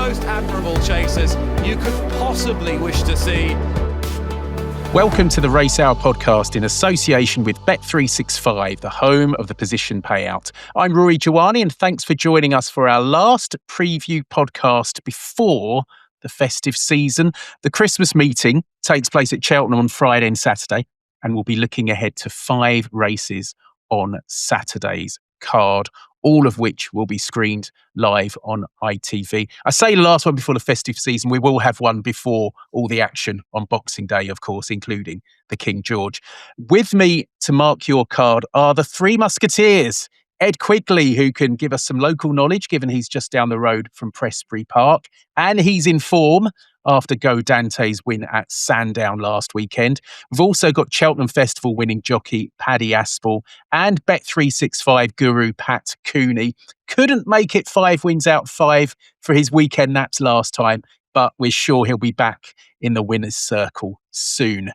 most admirable chasers you could possibly wish to see. Welcome to the Racehour podcast in association with Bet365, the home of the position payout. I'm Rory Jiwani, and thanks for joining us for our last preview podcast before the festive season. The Christmas meeting takes place at Cheltenham on Friday and Saturday, and we'll be looking ahead to 5 races on Saturday's card, all of which will be screened live on ITV. I say the last one before the festive season. We will have one before all the action on Boxing Day, of course, including the King George. With me to mark your card are the Three Musketeers. Ed Quigley, who can give us some local knowledge, given he's just down the road from Prestbury Park, and he's in form after Go Dante's win at Sandown last weekend. We've also got Cheltenham Festival winning jockey Paddy Aspell and Bet365 guru Pat Cooney. Couldn't make it 5 wins out 5 for his weekend naps last time, but we're sure he'll be back in the winner's circle soon.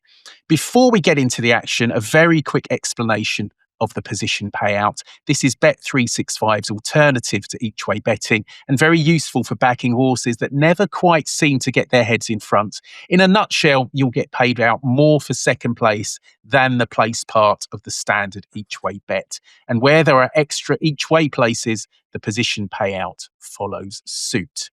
Before we get into the action, a very quick explanation of the position payout. This is Bet365's alternative to each-way betting and very useful for backing horses that never quite seem to get their heads in front. In a nutshell, you'll get paid out more for second place than the place part of the standard each-way bet. And where there are extra each-way places, the position payout follows suit.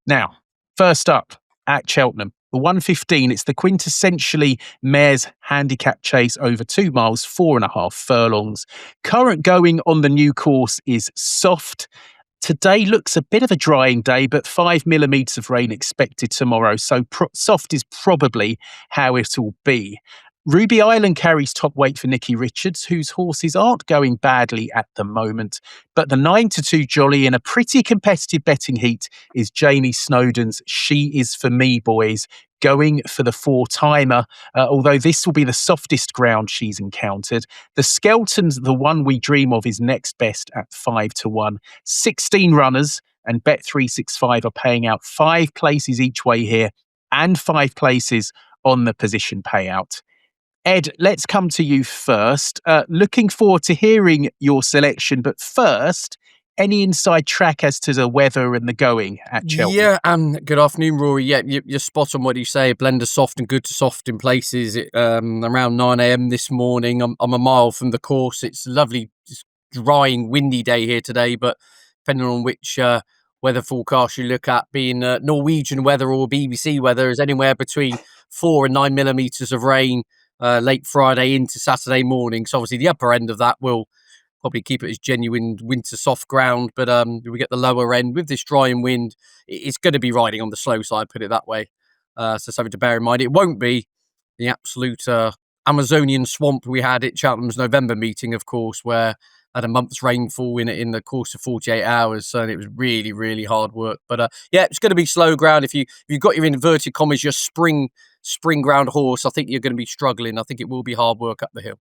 Now, first up at Cheltenham, the 1:15, it's the quintessentially mare's handicap chase over 2 miles, 4.5 furlongs. Current going on the new course is soft. Today looks a bit of a drying day, but 5 millimetres of rain expected tomorrow, so soft is probably how it'll be. Ruby Island carries top weight for Nicky Richards, whose horses aren't going badly at the moment. But the 9-2 jolly in a pretty competitive betting heat is Jamie Snowden's She Is For Me Boys, going for the 4-timer, although this will be the softest ground she's encountered. The Skelton's the one we dream of is next best at 5-1. 16 runners, and Bet365 are paying out 5 places each way here and 5 places on the position payout. Ed, let's come to you first. Looking forward to hearing your selection, but first, any inside track as to the weather and the going at Cheltenham? Yeah, good afternoon, Rory. Yeah, you're spot on what you say. A blend of soft and good to soft in places. Around 9 a.m. this morning, I'm a mile from the course. It's a lovely, just drying, windy day here today, but depending on which weather forecast you look at, being Norwegian weather or BBC weather, is anywhere between 4 and 9 millimetres of rain late Friday into Saturday morning. So obviously the upper end of that will probably keep it as genuine winter soft ground, but we get the lower end with this drying wind. It's going to be riding on the slow side, put it that way. So something to bear in mind. It won't be the absolute Amazonian swamp we had at Cheltenham's November meeting, of course, where had a month's rainfall in the course of 48 hours. So it was really, really hard work. But yeah, it's going to be slow ground. If you've got your inverted commas, your spring ground horse, I think you're going to be struggling. I think it will be hard work up the hill.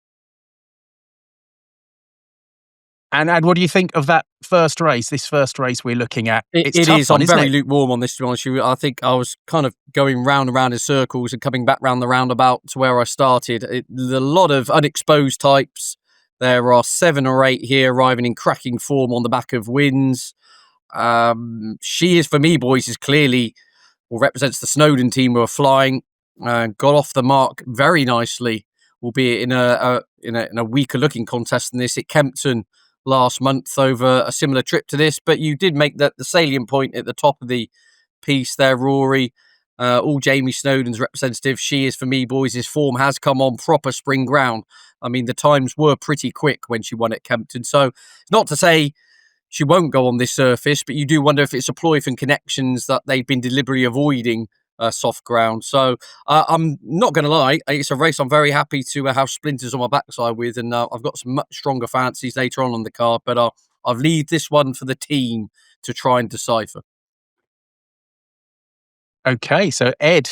And what do you think of that first race, this first race we're looking at? It is. I'm very lukewarm on this, to be honest with you. I think I was kind of going round and round in circles and coming back round the roundabout to where I started. There's a lot of unexposed types. There are 7 or 8 here arriving in cracking form on the back of wins. She Is For Me Boys is clearly, or represents the Snowden team who are flying. Got off the mark very nicely, albeit in a weaker looking contest than this at Kempton last month over a similar trip to this. But you did make the salient point at the top of the piece there, Rory. All Jamie Snowden's representative, She Is For Me Boys, his form has come on proper spring ground. I mean, the times were pretty quick when she won at Kempton. So it's not to say she won't go on this surface, but you do wonder if it's a ploy from Connections that they've been deliberately avoiding soft ground. So I'm not going to lie, it's a race I'm very happy to have splinters on my backside with, and I've got some much stronger fancies later on the card, but I've leave this one for the team to try and decipher. Okay, so Ed,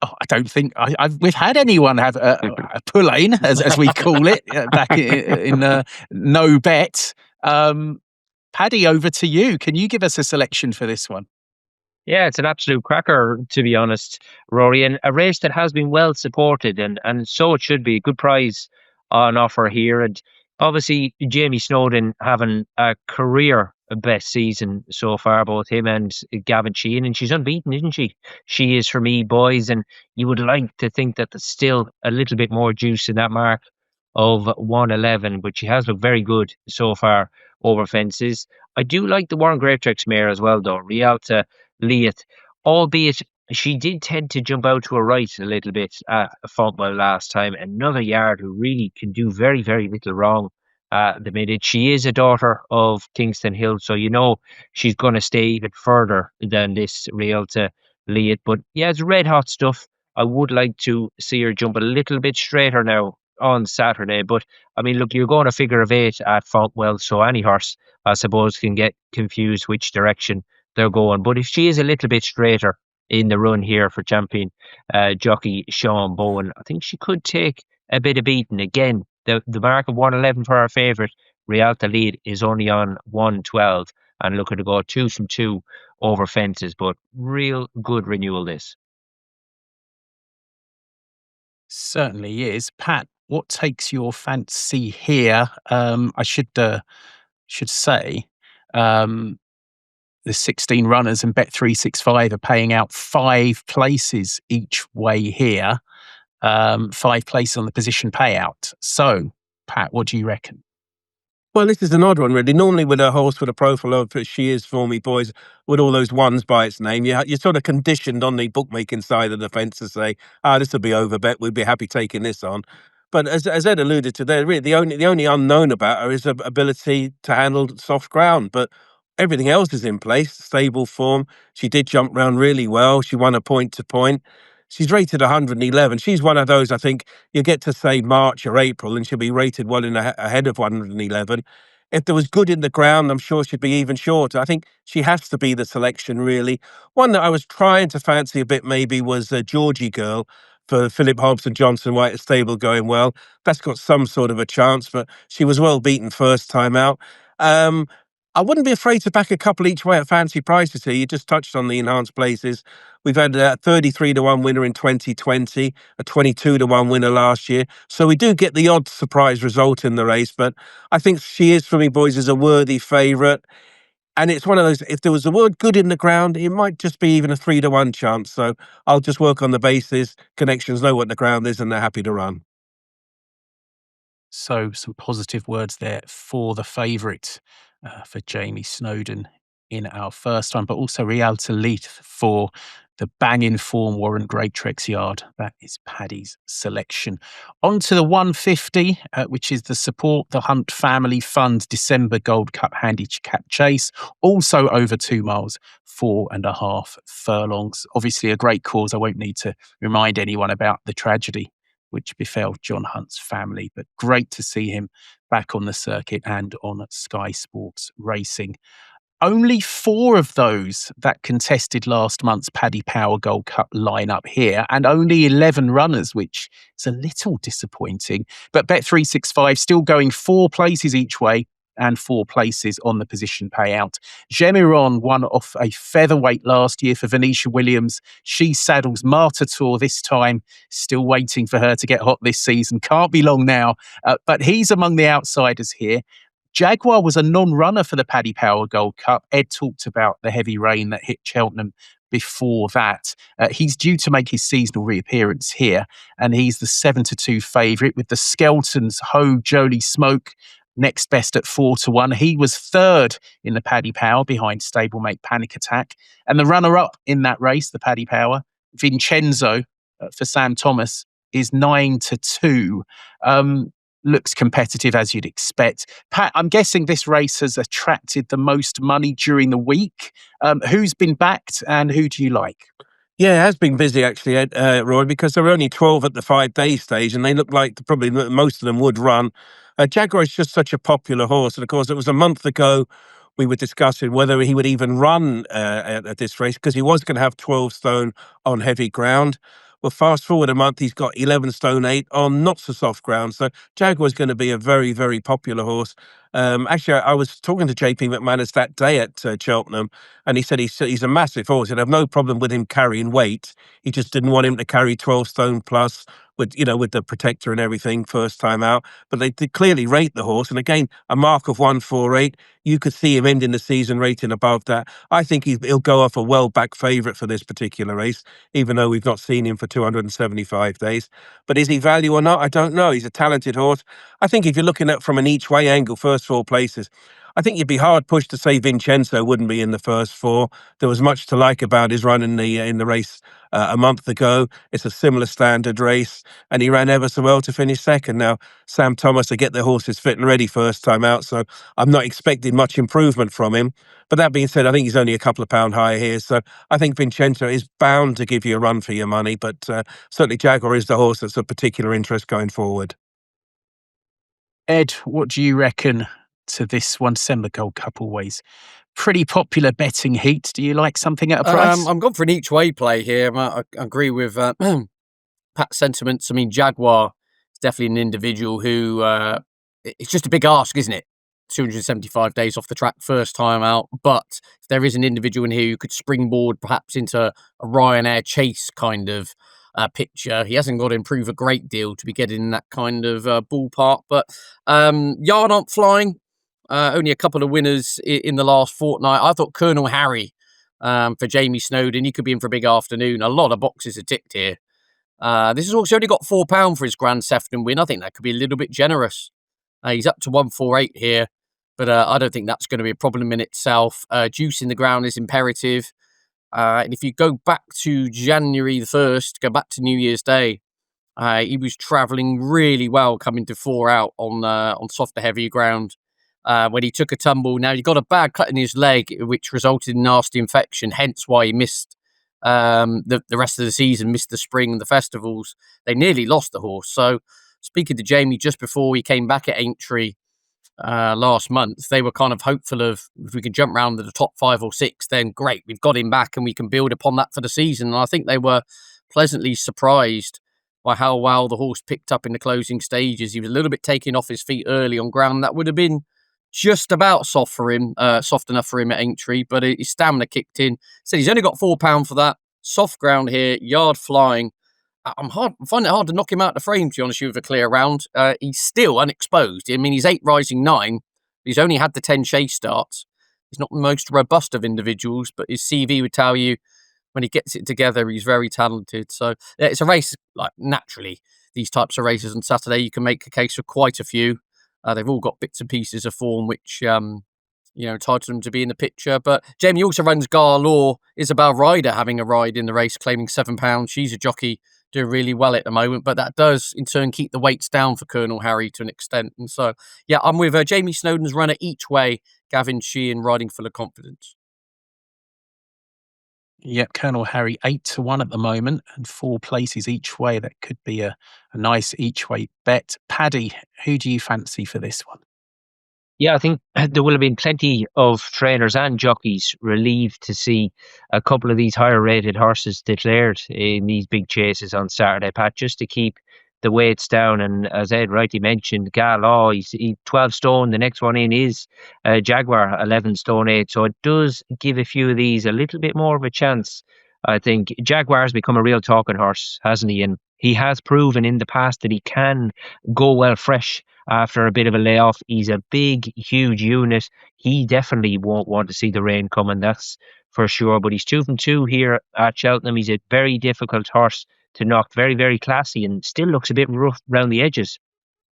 I don't think we've had anyone have a pull-in, as we call it, back in no bet. Paddy, over to you. Can you give us a selection for this one? Yeah, it's an absolute cracker, to be honest, Rory, and a race that has been well supported, and so it should be. Good prize on offer here, and obviously Jamie Snowden having a career best season so far, both him and Gavin Sheehan, and she's unbeaten, isn't she? She is for me, boys, and you would like to think that there's still a little bit more juice in that mark of 111, but she has looked very good so far over fences. I do like the Warren Greatrex mare as well, though, Rialta Leith, albeit she did tend to jump out to her right a little bit at Fontwell last time. Another yard who really can do very, very little wrong at the minute. She is a daughter of Kingston Hill, so you know she's going to stay even further than this Rialta Leith. But yeah, it's red hot stuff. I would like to see her jump a little bit straighter now on Saturday. But I mean, look, you're going a figure of 8 at Fontwell, so any horse, I suppose, can get confused which direction they're going. But if she is a little bit straighter in the run here for champion jockey Sean Bowen, I think she could take a bit of beating. Again, the mark of 111 for our favourite, Rialta Lead, is only on 112 and looking to go 2 from 2 over fences. But real good renewal this. Certainly is. Pat, what takes your fancy here? I should say the 16 runners and Bet365 are paying out 5 places each way here. 5 places on the position payout. So, Pat, what do you reckon? Well, this is an odd one, really. Normally, with a horse with a profile of She Is For Me, boys, with all those ones by its name, you're sort of conditioned on the bookmaking side of the fence to say, this will be over bet. We'd be happy taking this on. But as Ed alluded to there, really the only unknown about her is her ability to handle soft ground. But everything else is in place, stable form. She did jump round really well. She won a point to point. She's rated 111. She's one of those, I think, you get to say March or April and she'll be rated well ahead of 111. If there was good in the ground, I'm sure she'd be even shorter. I think she has to be the selection, really. One that I was trying to fancy a bit maybe was Georgie Girl for Philip Hobson Johnson White stable going well. That's got some sort of a chance, but she was well beaten first time out. I wouldn't be afraid to back a couple each way at fancy prices here. You just touched on the enhanced places. We've had a 33 to 1 winner in 2020, a 22 to 1 winner last year. So we do get the odd surprise result in the race, but I think She Is For Me, boys, is a worthy favourite. And it's one of those, if there was a word good in the ground, it might just be even a 3 to 1 chance. So I'll just work on the basis. Connections know what the ground is and they're happy to run. So some positive words there for the favourite, for Jamie Snowden in our first time, but also Rialta Leith for the bang-in form Warren Greatrex yard. That is Paddy's selection. On to the 150, which is the Support the Hunt Family Fund December Gold Cup Handicap Chase. Also over 2 miles, 4.5 furlongs. Obviously a great cause. I won't need to remind anyone about the tragedy which befell John Hunt's family, but great to see him back on the circuit and on Sky Sports Racing. Only 4 of those that contested last month's Paddy Power Gold Cup lineup here, and only 11 runners, which is a little disappointing. But Bet365 still going 4 places each way and 4 places on the position payout. Gemiron won off a featherweight last year for Venetia Williams. She saddles Marta Tour this time, still waiting for her to get hot this season. Can't be long now, but he's among the outsiders here. Jaguar was a non-runner for the Paddy Power Gold Cup. Ed talked about the heavy rain that hit Cheltenham before that. He's due to make his seasonal reappearance here, and he's the 7-2 favourite with the Skeltons Ho Jolie Smoke next best at 4 to 1. He was 3rd in the Paddy Power behind stablemate Panic Attack. And the runner-up in that race, the Paddy Power, Vincenzo for Sam Thomas, is 9 to 2. Looks competitive as you'd expect. Pat, I'm guessing this race has attracted the most money during the week. Who's been backed and who do you like? Yeah, it has been busy actually, Roy, because there were only 12 at the 5-day stage and they looked like probably most of them would run. Jaguar is just such a popular horse. And of course, it was a month ago we were discussing whether he would even run at this race because he was going to have 12 stone on heavy ground. Well, fast forward a month, he's got 11 stone 8 on not so soft ground. So Jaguar's going to be a very, very popular horse. Actually, I was talking to JP McManus that day at Cheltenham, and he said he's a massive horse. He'd have no problem with him carrying weight. He just didn't want him to carry 12 stone plus with the protector and everything first time out. But they did clearly rate the horse. And again, a mark of 148. You could see him ending the season rating above that. I think he'll go off a well-backed favourite for this particular race, even though we've not seen him for 275 days. But is he value or not? I don't know. He's a talented horse. I think if you're looking at from an each-way angle, first four places, I think you'd be hard pushed to say Vincenzo wouldn't be in the first four. There was much to like about his run in the race a month ago. It's a similar standard race, and he ran ever so well to finish second. Now, Sam Thomas to get their horses fit and ready first time out, so I'm not expecting much improvement from him. But that being said, I think he's only a couple of pound higher here, so I think Vincenzo is bound to give you a run for your money. But certainly Jaguar is the horse that's of particular interest going forward. Ed, what do you reckon to this one? December Gold Cup always pretty popular betting heat. Do you like something at a price? I'm gone for an each way play here. I agree with Pat's sentiments. I mean, Jaguar is definitely an individual who it's just a big ask, isn't it? 275 days off the track, first time out. But if there is an individual in here who could springboard perhaps into a Ryanair Chase kind of picture, he hasn't got to improve a great deal to be getting in that kind of ballpark. But Yard aren't flying. Only a couple of winners in the last fortnight. I thought Colonel Harry for Jamie Snowden, he could be in for a big afternoon. A lot of boxes are ticked here. This has also only got £4 for his Grand Sefton win. I think that could be a little bit generous. He's up to 148 here, but I don't think that's going to be a problem in itself. Juice in the ground is imperative. And if you go back to January the 1st, go back to New Year's Day, he was travelling really well coming to 4 out on softer, heavier ground. When he took a tumble, now he got a bad cut in his leg, which resulted in nasty infection, hence why he missed the rest of the season, missed the spring and the festivals. They nearly lost the horse. So speaking to Jamie just before he came back at Aintree last month, they were kind of hopeful of if we could jump round to the top 5 or 6, then great, we've got him back and we can build upon that for the season. And I think they were pleasantly surprised by how well the horse picked up in the closing stages. He was a little bit taken off his feet early on ground that would have been just about soft enough for him at Aintree, but his stamina kicked in. Said he's only got £4 for that. Soft ground here, Yard flying. I'm finding it hard to knock him out the frame, to be honest with you, with a clear round. He's still unexposed. I mean, he's 8 rising 9. He's only had the 10 chase starts. He's not the most robust of individuals, but his CV would tell you when he gets it together, he's very talented. So yeah, it's a race, like naturally, these types of races on Saturday, you can make a case for quite a few. They've all got bits and pieces of form which entitle them to be in the picture. But Jamie also runs Garlaw, Isabel Ryder having a ride in the race, claiming £7. She's a jockey doing really well at the moment, but that does in turn keep the weights down for Colonel Harry to an extent. And so, yeah, I'm with Jamie Snowden's runner each way, Gavin Sheehan riding full of confidence. Yep, Colonel Harry 8-1 at the moment and 4 places each way. That could be a nice each way bet. Paddy, who do you fancy for this one? Yeah, I think there will have been plenty of trainers and jockeys relieved to see a couple of these higher rated horses declared in these big chases on Saturday, Pat, just to keep the weights down. And as Ed rightly mentioned, Galaw, he's 12 stone. The next one in is Jaguar, 11 stone 8. So it does give a few of these a little bit more of a chance. I think Jaguar has become a real talking horse, hasn't he? And he has proven in the past that he can go well fresh after a bit of a layoff. He's a big, huge unit. He definitely won't want to see the rain coming, that's for sure. But he's 2 from 2 here at Cheltenham. He's a very difficult horse to knock, very, very classy, and still looks a bit rough around the edges,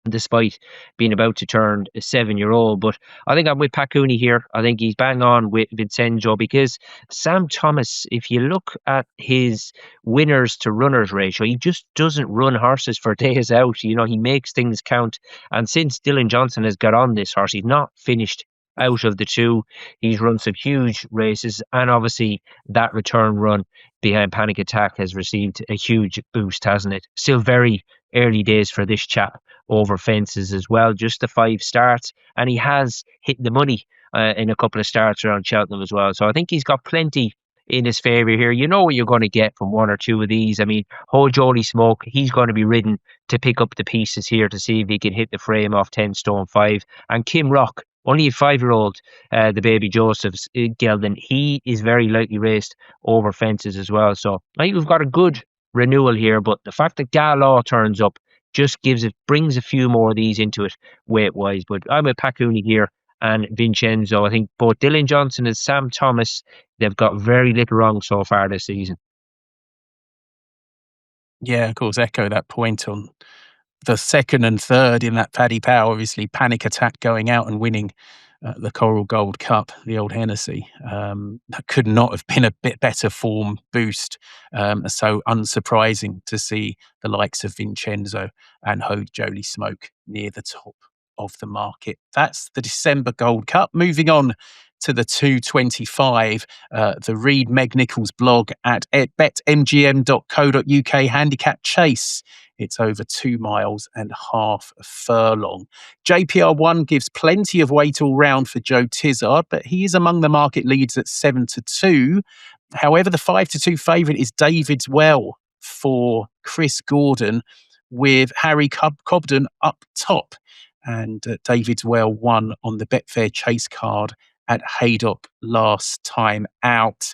despite being about to turn a 7-year-old. But I think I'm with Pat Cooney here. I think he's bang on with Vincenzo, because Sam Thomas, if you look at his winners to runners ratio, he just doesn't run horses for days out. You know, he makes things count. And since Dylan Johnson has got on this horse, he's not finished out of the 2. He's run some huge races, and obviously that return run behind Panic Attack has received a huge boost, hasn't it? Still very early days for this chap over fences as well, just the 5 starts, and he has hit the money in a couple of starts around Cheltenham as well. So I think he's got plenty in his favour here. You know what you're going to get from one or two of these. I mean, Holy Smoke, he's going to be ridden to pick up the pieces here to see if he can hit the frame off 10 stone 5. And Kim Rock, only a 5-year-old, the baby Joseph's gelding, he is very lightly raced over fences as well. So I think we've got a good renewal here, but the fact that Galaw turns up just brings a few more of these into it weight wise. But I'm with Pat Cooney here and Vincenzo. I think both Dylan Johnson and Sam Thomas, they've got very little wrong so far this season. Yeah, of course, echo that point on the second and third in that Paddy Power. Obviously, Panic Attack going out and winning the Coral Gold Cup, the old Hennessy. That could not have been a bit better form boost. So unsurprising to see the likes of Vincenzo and Holy Smoke near the top of the market. That's the December Gold Cup. Moving on to the 225, the Reed Meg Nichols blog at betmgm.co.uk handicap chase. It's over 2.5 miles a furlong. JPR1 gives plenty of weight all round for Joe Tizard, but he is among the market leads at 7-2. However, the 5-2 favourite is David's Well for Chris Gordon, with Harry Cobden up top. And David's Well won on the Betfair Chase card at Haydock last time out.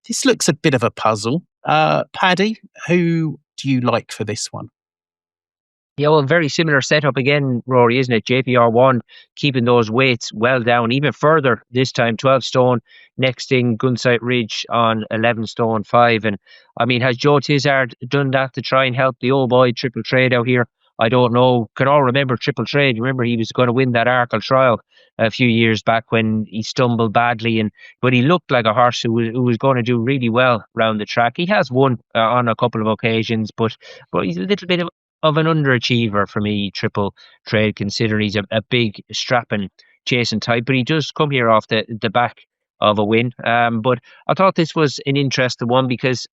This looks a bit of a puzzle. Paddy, who do you like for this one? Yeah, well, very similar setup again, Rory, isn't it? JPR1 keeping those weights well down, even further this time, 12 stone. Next thing, Gunsight Ridge on 11 stone 5. And I mean, has Joe Tizard done that to try and help the old boy Triple Trade out here? I don't know. Can all remember Triple Trade? Remember he was going to win that Arkle trial a few years back when he stumbled badly, but he looked like a horse who was going to do really well round the track. He has won on a couple of occasions, but he's a little bit of an underachiever for me, Triple Trade, considering he's a big strapping chasing type, but he does come here off the back of a win. But I thought this was an interesting one because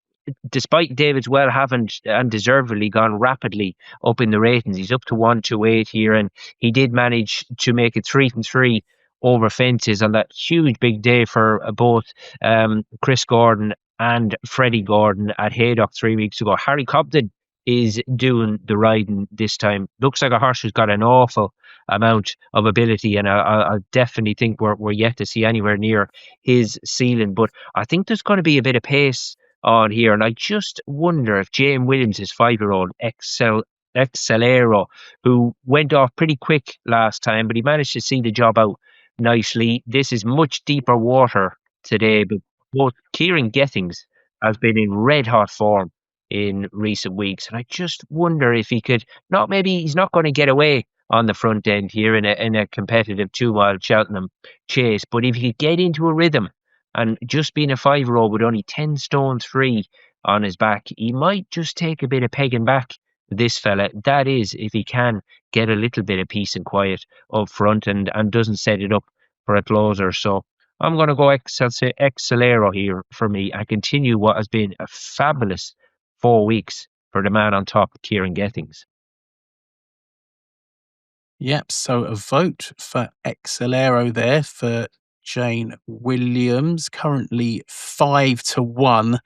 despite David's Well having undeservedly gone rapidly up in the ratings, he's up to 128 here, and he did manage to make it 3-3 over fences on that huge big day for both Chris Gordon and Freddie Gordon at Haydock 3 weeks ago. Harry Cobden is doing the riding this time. Looks like a horse who's got an awful amount of ability, and I definitely think we're yet to see anywhere near his ceiling. But I think there's going to be a bit of pace on here, and I just wonder if James Williams, his 5-year-old Excelero, who went off pretty quick last time, but he managed to see the job out nicely. This is much deeper water today, but both Kieran Gettings has been in red hot form in recent weeks, and I just wonder if he could he's not going to get away on the front end here in a competitive 2-mile Cheltenham chase, but if he could get into a rhythm, and just being a 5-year-old with only 10 stone 3 on his back, he might just take a bit of pegging back, this fella. That is, if he can get a little bit of peace and quiet up front and doesn't set it up for a closer. So I'm going to go Excelero here for me and continue what has been a fabulous 4 weeks for the man on top, Kieran Gettings. Yep, so a vote for Excelero there for Jane Williams, currently 5-1,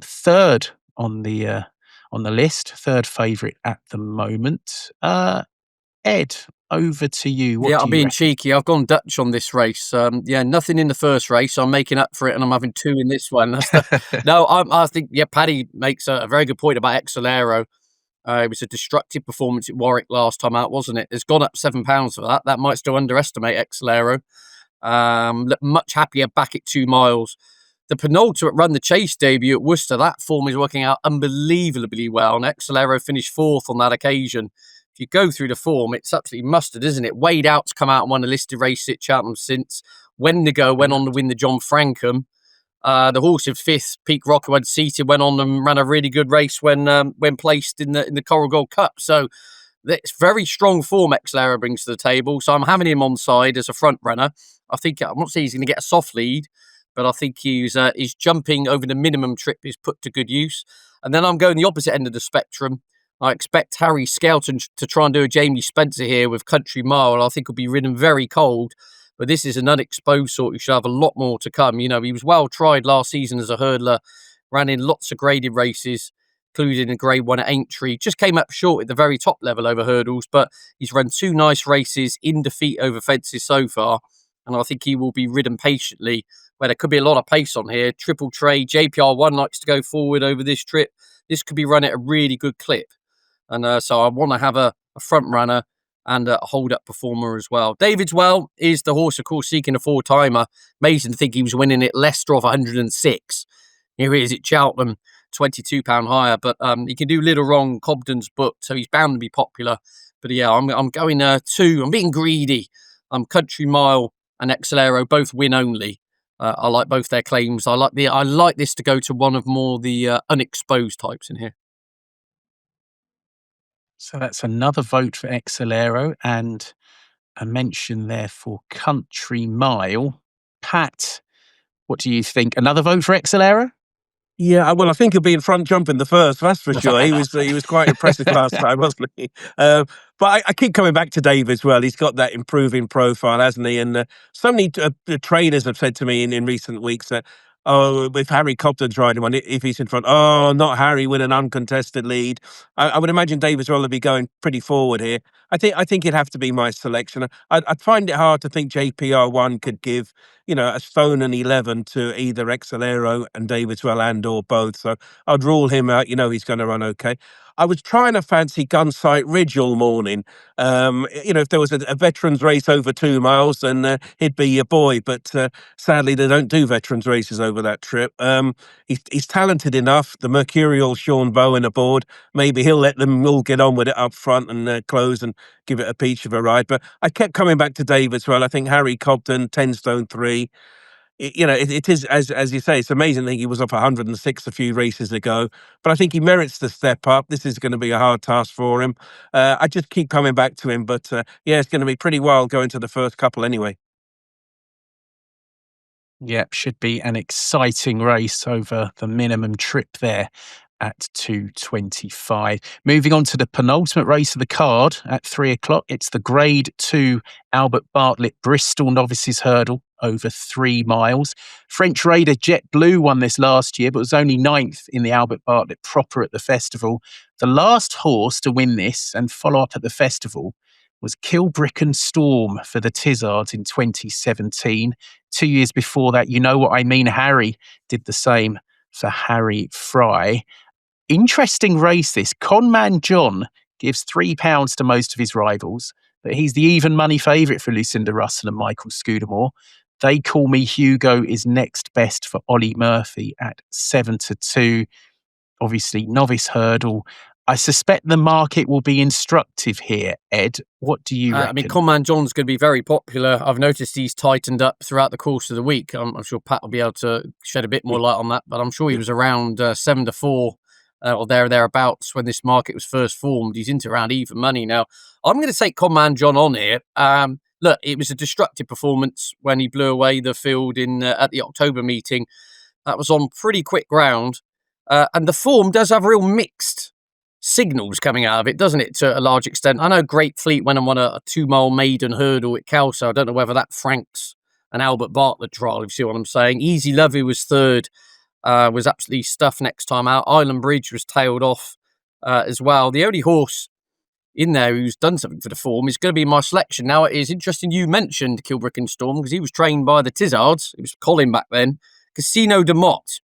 third on the list, third favourite at the moment. Ed, over to you. What I'm being cheeky. I've gone Dutch on this race. Nothing in the first race. So I'm making up for it, and I'm having 2 in this one. I think Paddy makes a very good point about Excelero. It was a destructive performance at Warwick last time out, wasn't it? It's gone up £7 for that. That might still underestimate Excelero. Look much happier back at 2 miles. The penultimate run, the chase debut at Worcester, that form is working out unbelievably well. And Excelero finished 4th on that occasion. If you go through the form, it's absolutely mustard, isn't it? Wade Out's come out and won a listed race at Cheltenham since. Wendigo went on to win the John Frankham. The horse in 5th, Peak Rocker, unseated, went on and ran a really good race when placed in the Coral Gold Cup. So it's very strong form Excelero brings to the table. So I'm having him on side as a front runner. I'm not saying he's going to get a soft lead, but I think he's jumping over the minimum trip is put to good use. And then I'm going the opposite end of the spectrum. I expect Harry Skelton to try and do a Jamie Spencer here with Country Mile. I think will be ridden very cold. But this is an unexposed sort who should have a lot more to come. You know, he was well tried last season as a hurdler, ran in lots of graded races, including a grade 1 at Aintree. Just came up short at the very top level over hurdles, but he's run 2 nice races in defeat over fences so far. And I think he will be ridden patiently, where there could be a lot of pace on here. Triple Tray, JPR1 likes to go forward over this trip. This could be run at a really good clip. And so I want to have a front runner and a hold-up performer as well. David's Well is the horse, of course, seeking a 4-timer. Amazing to think he was winning at Leicester off 106. Here he is at Cheltenham, £22 higher. But he can do little wrong. Cobden's booked, so he's bound to be popular. But yeah, I'm going 2. I'm being greedy. Country Mile and Excelero both win only. I like both their claims. I like this to go to one of more the unexposed types in here. So that's another vote for Excelero and a mention there for Country Mile. Pat, what do you think? Another vote for Excelero? Yeah, well, I think he'll be in front jumping the first, that's for sure. He was quite impressive last time, wasn't he? But I keep coming back to Dave as well. He's got that improving profile, hasn't he? And so many trainers have said to me in recent weeks that, oh, if Harry Cobden's riding one, if he's in front, oh, not Harry with an uncontested lead. I would imagine Dave as well would be going pretty forward here. I think it'd have to be my selection. I'd find it hard to think JPR1 could give, a stone and 11 to either Excelero and Davidswell and or both. So I'd rule him out. He's going to run okay. I was trying to fancy Gunsight Ridge all morning. If there was a veterans race over 2 miles, then he'd be your boy. But sadly, they don't do veterans races over that trip. He's talented enough. The mercurial Sean Bowen aboard. Maybe he'll let them all get on with it up front and close and give it a peach of a ride. But I kept coming back to Davidswell. I think Harry Cobden, 10 stone 3. It is, as you say, it's amazing. I think he was off 106 a few races ago, but I think he merits the step up. This is going to be a hard task for him. I just keep coming back to him, but it's going to be pretty wild going to the first couple anyway. Yep, should be an exciting race over the minimum trip there at 2:25. Moving on to the penultimate race of the card at 3:00. It's the Grade 2 Albert Bartlett Bristol Novices Hurdle over 3 miles. French raider Jet Blue won this last year, but was only 9th in the Albert Bartlett proper at the festival. The last horse to win this and follow up at the festival was Kilbricken Storm for the Tizzards in 2017. 2 years before that, You Know What I Mean, Harry did the same for Harry Fry. Interesting race this. Conman John gives £3 to most of his rivals, but he's the even money favourite for Lucinda Russell and Michael Scudamore. They Call Me Hugo is next best for Ollie Murphy at 7-2. Obviously, novice hurdle. I suspect the market will be instructive here. Ed, what do you reckon? Conman John's going to be very popular. I've noticed he's tightened up throughout the course of the week. I'm sure Pat will be able to shed a bit more light on that, but I'm sure he was around 7-4 or thereabouts when this market was first formed. He's into around even money now. I'm going to take Conman John on here. Look, it was a destructive performance when he blew away the field at the October meeting. That was on pretty quick ground. And the form does have real mixed signals coming out of it, doesn't it, to a large extent? I know Great Fleet went and won a 2-mile maiden hurdle at Kelso. I don't know whether that franks an Albert Bartlett trial, if you see what I'm saying. Easy Love, who was third, was absolutely stuffed next time out. Island Bridge was tailed off as well. The only horse in there who's done something for the form is going to be my selection. Now, it is interesting you mentioned Kilbricken Storm because he was trained by the Tizzards. It was Colin back then. Casino de Motte,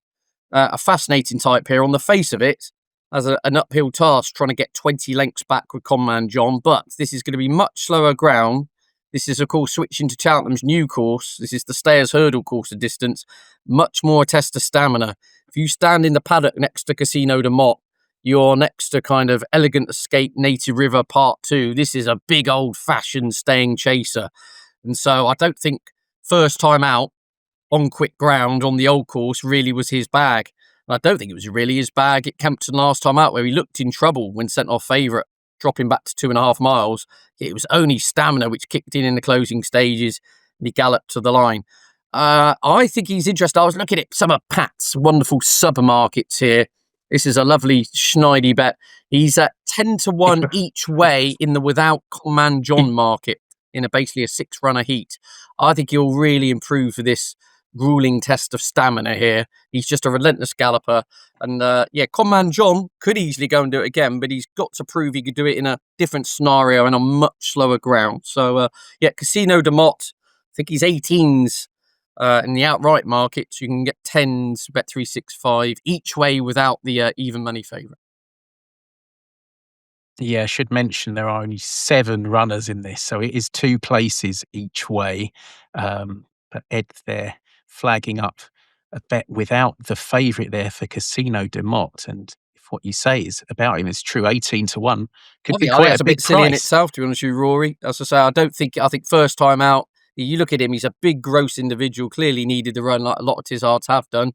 a fascinating type here. On the face of it, as an uphill task trying to get 20 lengths back with Conman John, but this is going to be much slower ground. This is, of course, switching to Cheltenham's new course. This is the Stayers Hurdle course of distance. Much more a test of stamina. If you stand in the paddock next to Casino de Motte, you're next to kind of Elegant Escape Native River Part 2. This is a big old-fashioned staying chaser. And so I don't think first time out on quick ground on the old course really was his bag. And I don't think it was really his bag at Kempton last time out, where he looked in trouble when sent off favourite, dropping back to 2.5 miles. It was only stamina which kicked in the closing stages, and he galloped to the line. I think he's interesting. I was looking at some of Pat's wonderful supermarkets here. This is a lovely schneidi bet. He's at 10-1 each way in the without Conman John market. in basically a 6-runner heat. I think he'll really improve for this grueling test of stamina here. He's just a relentless galloper. And Conman John could easily go and do it again, but he's got to prove he could do it in a different scenario and on much slower ground. So, Casino de Mott, I think he's 18s in the outright market. So you can get 10s, Bet365 each way without the even money favourite. Yeah, I should mention there are only 7 runners in this, so it is 2 places each way. But Ed's there flagging up a bet without the favourite there for Casino de Mott. And if what you say is about him is true, 18-1 could be quite that's a a big bit silly in price. itself, to be honest with you, Rory. As I say, I think first time out, you look at him, he's a big, gross individual, clearly needed the run like a lot of Tizzards have done.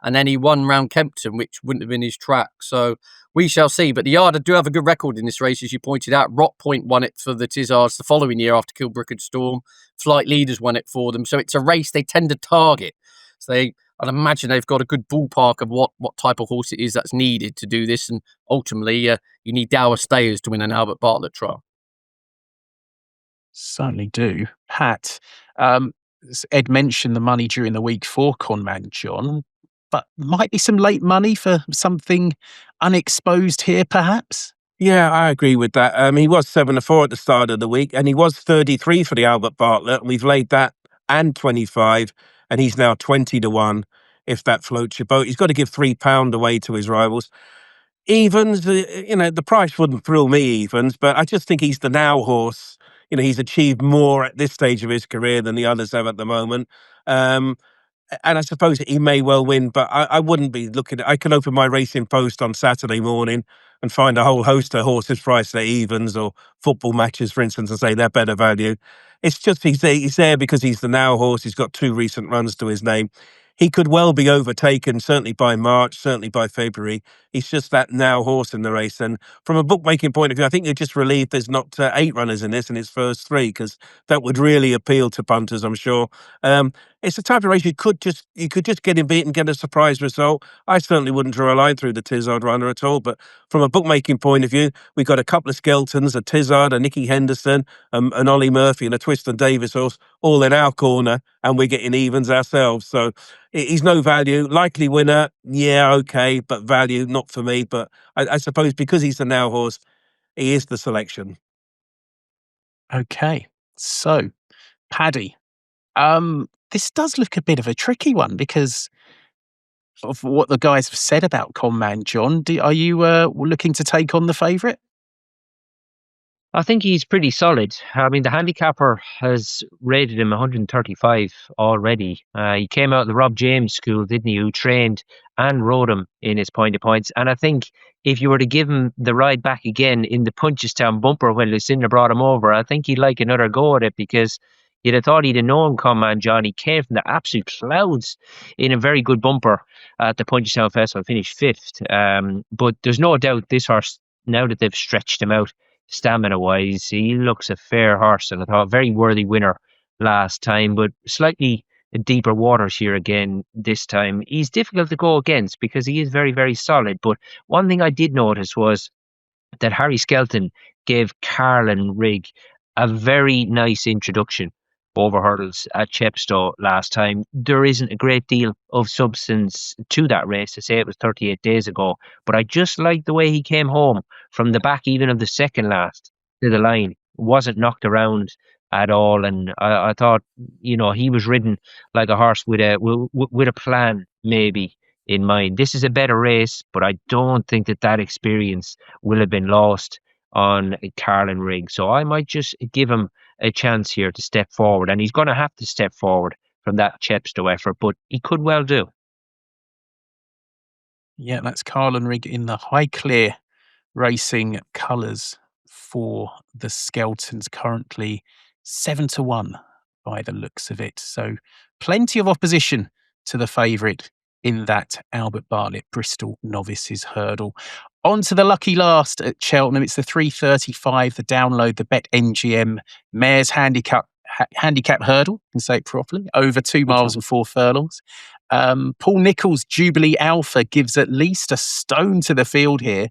And then he won round Kempton, which wouldn't have been his track. So we shall see. But the Yard do have a good record in this race, as you pointed out. Rock Point won it for the Tizzards the following year after Kilbrook and Storm. Flight Leaders won it for them. So it's a race they tend to target. So I'd imagine they've got a good ballpark of what type of horse it is that's needed to do this. And ultimately, you need Dower Stayers to win an Albert Bartlett trial. Certainly do. Pat, Ed mentioned the money during the week for Conman John, but might be some late money for something unexposed here, perhaps? Yeah, I agree with that. He was 7-4 at the start of the week, and he was 33 for the Albert Bartlett, and we've laid that and 25, and he's now 20-1, if that floats your boat. He's got to give £3 away to his rivals. Evans, the price wouldn't thrill me, Evans, but I just think he's the now horse. He's achieved more at this stage of his career than the others have at the moment. And I suppose he may well win, but I wouldn't be looking I could open my Racing Post on Saturday morning and find a whole host of horses priced at evens or football matches, for instance, and say they're better value. It's just he's there because he's the now horse. He's got 2 recent runs to his name. He could well be overtaken, certainly by March, certainly by February. He's just that now horse in the race. And from a bookmaking point of view, I think you're just relieved there's not 8 runners in this and it's first 3, because that would really appeal to punters, I'm sure. It's the type of race you could just get him beat and get a surprise result. I certainly wouldn't draw a line through the Tizzard runner at all. But from a bookmaking point of view, we've got a couple of Skeltons, a Tizzard, a Nicky Henderson, an Ollie Murphy, and a Twiston Davis horse, all in our corner, and we're getting evens ourselves. So he's no value. Likely winner, yeah, okay, but value, not for me. But I suppose because he's the now horse, he is the selection. Okay, so Paddy, this does look a bit of a tricky one because of what the guys have said about Conman John. Are you looking to take on the favourite? I think he's pretty solid. I mean, the handicapper has rated him 135 already. He came out of the Rob James school, didn't he, who trained and rode him in his point of points. And I think if you were to give him the ride back again in the Punchestown bumper when Lucinda brought him over, I think he'd like another go at it, because you'd have thought he'd have known Conman John. He came from the absolute clouds in a very good bumper at the Punchestown Festival, finished 5th. But there's no doubt this horse, now that they've stretched him out, stamina-wise, he looks a fair horse, and I thought a very worthy winner last time, but slightly deeper waters here again this time. He's difficult to go against because he is very, very solid. But one thing I did notice was that Harry Skelton gave Carlin Rigg a very nice introduction over hurdles at Chepstow last time. There isn't a great deal of substance to that race, to say it was 38 days ago, but I just liked the way he came home from the back even of the second last to the line. Wasn't knocked around at all, and I thought, he was ridden like a horse with a plan maybe in mind. This is a better race, but I don't think that experience will have been lost on Carlin Rigg. So I might just give him a chance here to step forward, and he's going to have to step forward from that Chepstow effort, but he could well do. Yeah, that's Carlin Rigg in the Highclere Racing colours for the Skeltons, currently 7-1 by the looks of it. So plenty of opposition to the favourite in that Albert Bartlett Bristol Novices Hurdle. On to the lucky last at Cheltenham. It's the 3:35, the download, the BetMGM Mares Handicap Hurdle, can say it properly, over 2 miles and 4 furlongs. Paul Nicholls' Jubilee Alpha gives at least a stone to the field here.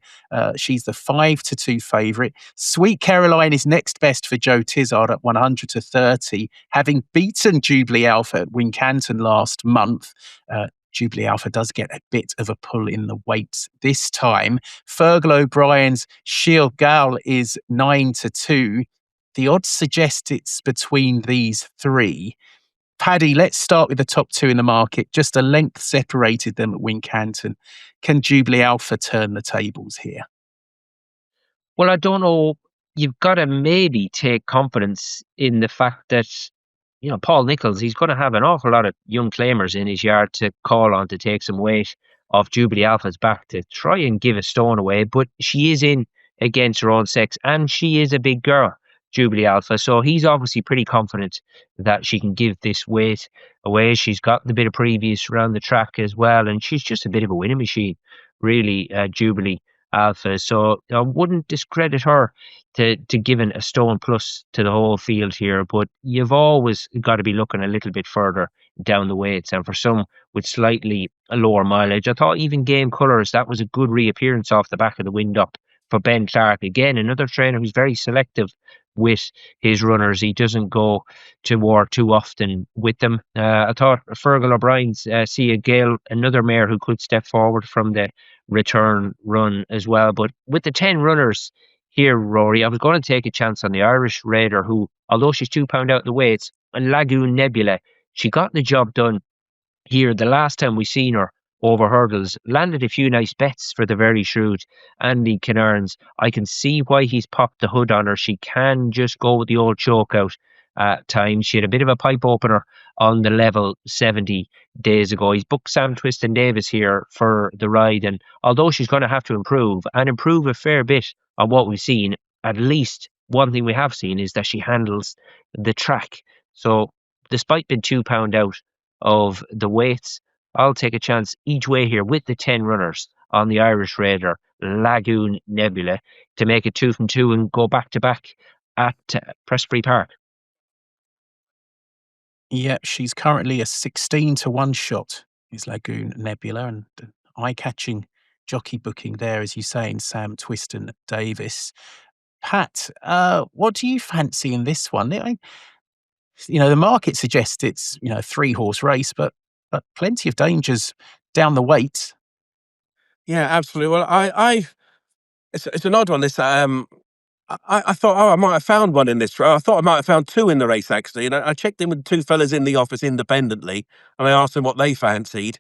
She's the 5-2 favourite. Sweet Caroline is next best for Joe Tizard at 100-30, having beaten Jubilee Alpha at Wincanton last month. Jubilee Alpha does get a bit of a pull in the weights this time. Fergal O'Brien's Shield Gal is 9-2. The odds suggest it's between these three. Paddy, let's start with the top two in the market. Just a length separated them at Wincanton. Can Jubilee Alpha turn the tables here? Well, I don't know. You've got to maybe take confidence in the fact that, Paul Nicholls, he's going to have an awful lot of young claimers in his yard to call on to take some weight off Jubilee Alpha's back to try and give a stone away. But she is in against her own sex, and she is a big girl, Jubilee Alpha. So he's obviously pretty confident that she can give this weight away. She's got the bit of previous around the track as well, and she's just a bit of a winning machine, really, Jubilee Alpha. So I wouldn't discredit her to giving a stone plus to the whole field here, but you've always got to be looking a little bit further down the weights, and for some with slightly lower mileage. I thought even Game Colours, that was a good reappearance off the back of the wind up for Ben Clark. Again, another trainer who's very selective with his runners. He doesn't go to war too often with them. I thought Fergal O'Brien's Sia Gale, another mare who could step forward from the return run as well. But with the 10 runners here, Rory, I was going to take a chance on the Irish Raider, who, although she's £2 out the weights, and Lagoon Nebula, she got the job done here the last time we seen her over hurdles. Landed a few nice bets for the very shrewd Andy Kinnairns. I can see why he's popped the hood on her. She can just go with the old choke out at times. She had a bit of a pipe opener on the level 70 days ago. He's booked Sam Twiston Davis here for the ride, and although she's going to have to improve a fair bit on what we've seen, at least one thing we have seen is that she handles the track. So despite being £2 out of the weights, I'll take a chance each way here with the 10 runners on the Irish Raider, Lagoon Nebula, to make it 2 from 2 and go back to back at Prestbury Park. Yeah, she's currently a 16-1 shot, is Lagoon Nebula, and eye-catching jockey booking there, as you say, in Sam Twiston Davis. Pat, what do you fancy in this one? The market suggests it's a 3-horse race, but plenty of dangers down the weight. Yeah, absolutely. Well, it's an odd one. This I thought, I might have found one in this. I thought I might have found two in the race, actually. And I checked in with two fellas in the office independently, and I asked them what they fancied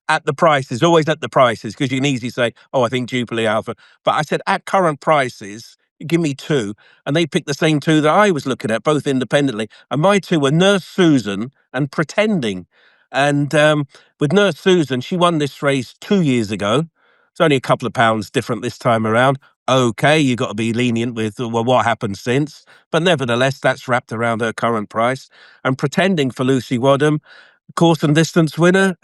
at the prices, always at the prices, because you can easily say, oh, I think Jubilee Alpha. But I said, at current prices, give me two. And they picked the same two that I was looking at, both independently. And my two were Nurse Susan and Pretending. And with Nurse Susan, she won this race 2 years ago. It's only a couple of pounds different this time around. Okay, you've got to be lenient with what happened since. But nevertheless, that's wrapped around her current price. And Pretending for Lucy Wadham, course and distance winner.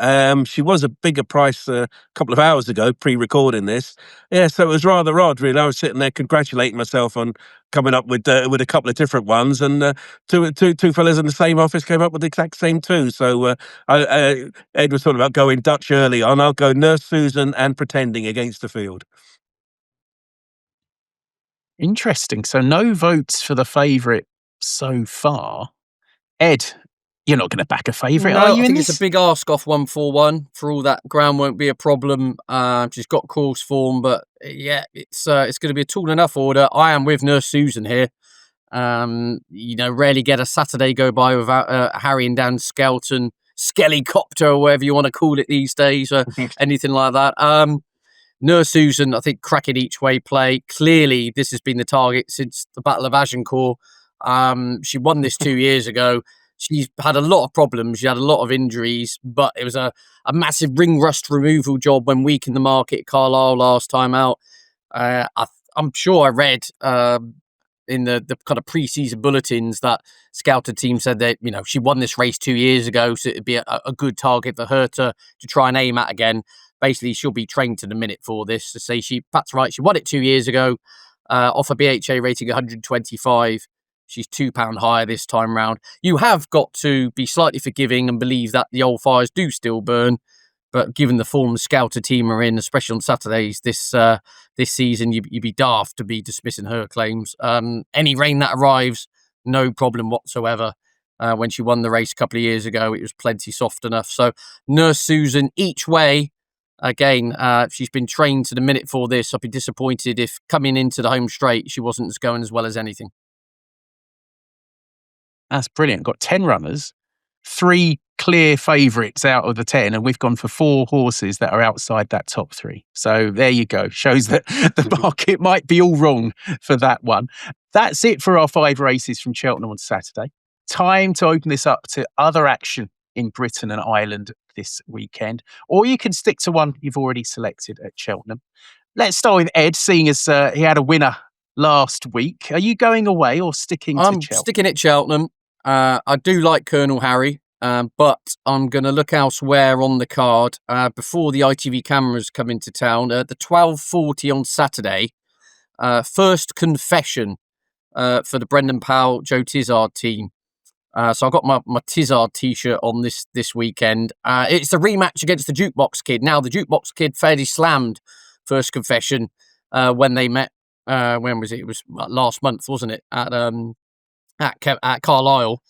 She was a bigger price a couple of hours ago, pre-recording this. Yeah, so it was rather odd, really. I was sitting there congratulating myself on coming up with a couple of different ones, and two fellas in the same office came up with the exact same two. So Ed was talking about going Dutch early on. I'll go Nurse Susan and Pretending against the field. Interesting. So no votes for the favourite so far. Ed, you're not going to back a favourite, are you? I think it's a big ask off 141. For all that, ground won't be a problem. She's got course form, but yeah, it's going to be a tall enough order. I am with Nurse Susan here. Rarely get a Saturday go by without Harry and Dan Skelton, Skellycopter, or whatever you want to call it these days, or anything like that. Nurse Susan, I think, cracking each way play. Clearly, this has been the target since the Battle of Agincourt. She won this 2 years ago. She's had a lot of problems. She had a lot of injuries, but it was a massive ring rust removal job when weak in the market at Carlisle last time out. I'm sure I read in the kind of pre-season bulletins that scouted team said that she won this race 2 years ago, so it'd be a good target for her to try and aim at again. Basically, she'll be trained to the minute for this. To say Pat's right, she won it 2 years ago, off a BHA rating 125. She's £2 higher this time round. You have got to be slightly forgiving and believe that the old fires do still burn. But given the form the Scouter team are in, especially on Saturdays this season, you'd be daft to be dismissing her claims. Any rain that arrives, no problem whatsoever. When she won the race a couple of years ago, it was plenty soft enough. So Nurse Susan, each way, again, she's been trained to the minute for this. I'd be disappointed if coming into the home straight, she wasn't going as well as anything. That's brilliant. Got 10 runners, 3 clear favourites out of the 10, and we've gone for 4 horses that are outside that top 3. So there you go. Shows that the market might be all wrong for that one. That's it for our 5 races from Cheltenham on Saturday. Time to open this up to other action in Britain and Ireland this weekend, or you can stick to one you've already selected at Cheltenham. Let's start with Ed, seeing as he had a winner last week. Are you going away or sticking to Cheltenham? I'm sticking at Cheltenham. I do like Colonel Harry, but I'm going to look elsewhere on the card before the ITV cameras come into town. The 12:40 on Saturday, First Confession for the Brendan Powell, Joe Tizard team. So I got my Tizard t-shirt on this weekend. It's the rematch against the Jukebox Kid. Now, the Jukebox Kid fairly slammed First Confession when they met. When was it? It was last month, wasn't it? At Carlisle.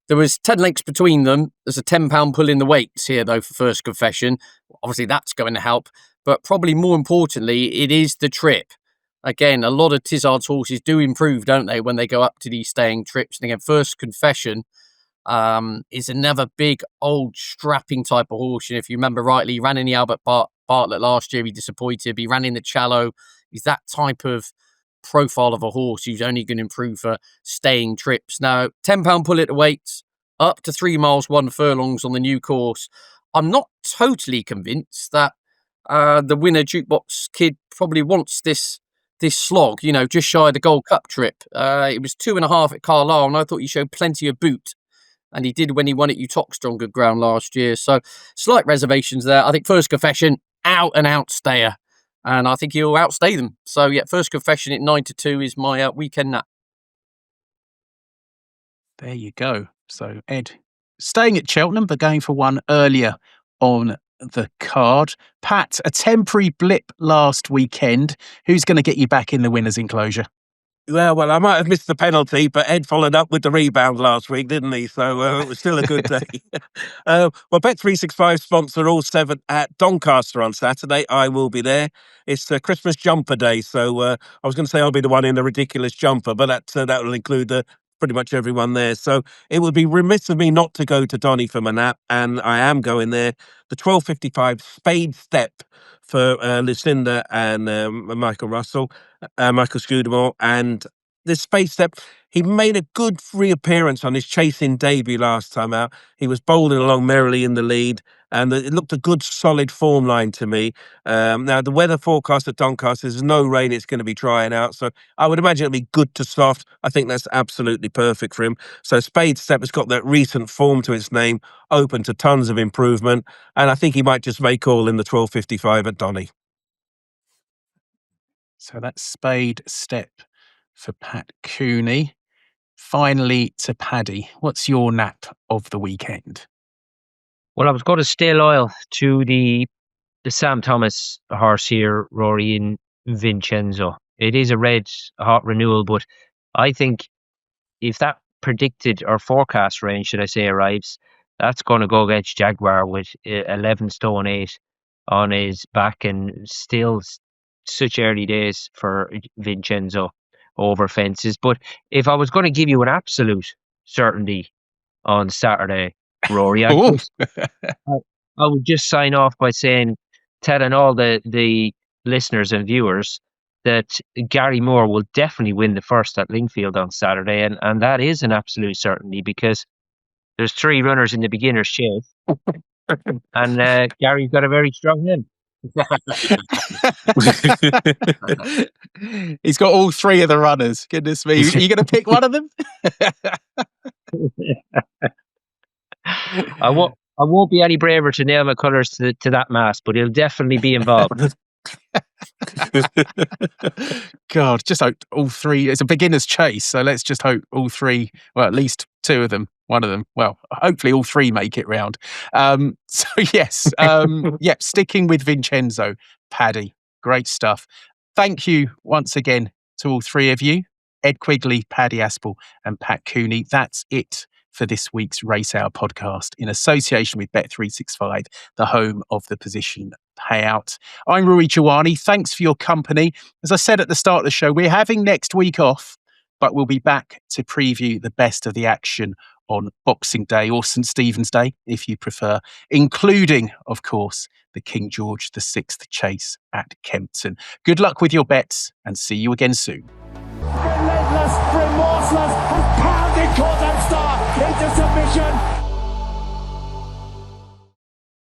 There was 10 lengths between them. There's a £10 pull in the weights here, though, for First Confession. Obviously, that's going to help. But probably more importantly, it is the trip. Again, a lot of Tizard's horses do improve, don't they, when they go up to these staying trips. And again, First Confession is another big, old, strapping type of horse. And if you remember rightly, he ran in the Albert Bartlett last year. He disappointed. He ran in the Challow. He's that type of profile of a horse who's only going to improve for staying trips. Now, £10 pull at the weights, up to 3 miles, 1 furlongs on the new course. I'm not totally convinced that the winner, Jukebox Kid, probably wants this slog, just shy of the Gold Cup trip. It was 2.5 at Carlisle, and I thought he showed plenty of boot. And he did when he won at Utoxeter on good ground last year. So slight reservations there. I think First Confession, out and out stayer. And I think he'll outstay them. So, yeah, First Confession at 9-2 is my weekend nap. There you go. So, Ed, staying at Cheltenham, but going for one earlier on the card. Pat, a temporary blip last weekend. Who's going to get you back in the winner's enclosure? Well, I might have missed the penalty, but Ed followed up with the rebound last week, didn't he? So it was still a good day. Well, Bet365 sponsor all 7 at Doncaster on Saturday. I will be there. It's a Christmas jumper day, so I was going to say I'll be the one in the ridiculous jumper, but that will include pretty much everyone there. So it would be remiss of me not to go to Donny for my nap, and I am going there. The 12:55 Spade Step for Lucinda and Michael Scudamore. And this Spade Step, he made a good reappearance on his chasing debut last time out. He was bowling along merrily in the lead, and it looked a good solid form line to me. Now, the weather forecast at Doncaster, there's no rain, it's going to be drying out, so I would imagine it'll be good to soft. I think that's absolutely perfect for him. So Spade Step has got that recent form to its name, open to tons of improvement, and I think he might just make all in the 12:55 at Donny. So that's Spade Step for Pat Cooney. Finally to Paddy. What's your nap of the weekend? Well, I was going to stay loyal to the Sam Thomas horse here, Rory, in Vincenzo. It is a red hot renewal, but I think if that predicted or forecast range, should I say, arrives, that's going to go against Jaguar with 11 stone 8 on his back, and still such early days for Vincenzo over fences. But if I was going to give you an absolute certainty on Saturday, Rory, I would just sign off by telling all the listeners and viewers that Gary Moore will definitely win the first at Lingfield on Saturday, and that is an absolute certainty because there's 3 runners in the beginner's chase, and Gary's got a very strong hand. He's got all 3 of the runners. Goodness me. Are you going to pick one of them? I won't be any braver to nail my colours to that mast, but he'll definitely be involved. God, just hope all three. It's a beginner's chase, so let's just hope all three, well, at least two of them, one of them, well, hopefully all three make it round. So yes, sticking with Vincenzo, Paddy, great stuff. Thank you once again to all three of you, Ed Quigley, Paddy Aspell and Pat Cooney. That's it for this week's Racehour podcast in association with Bet365, the home of the position payout. I'm Rory Jiwani. Thanks for your company. As I said at the start of the show, we're having next week off, but we'll be back to preview the best of the action on Boxing Day or St. Stephen's Day, if you prefer, including, of course, the King George VI chase at Kempton. Good luck with your bets and see you again soon. Relentless, remorseless, and pounding Cordon Star into submission.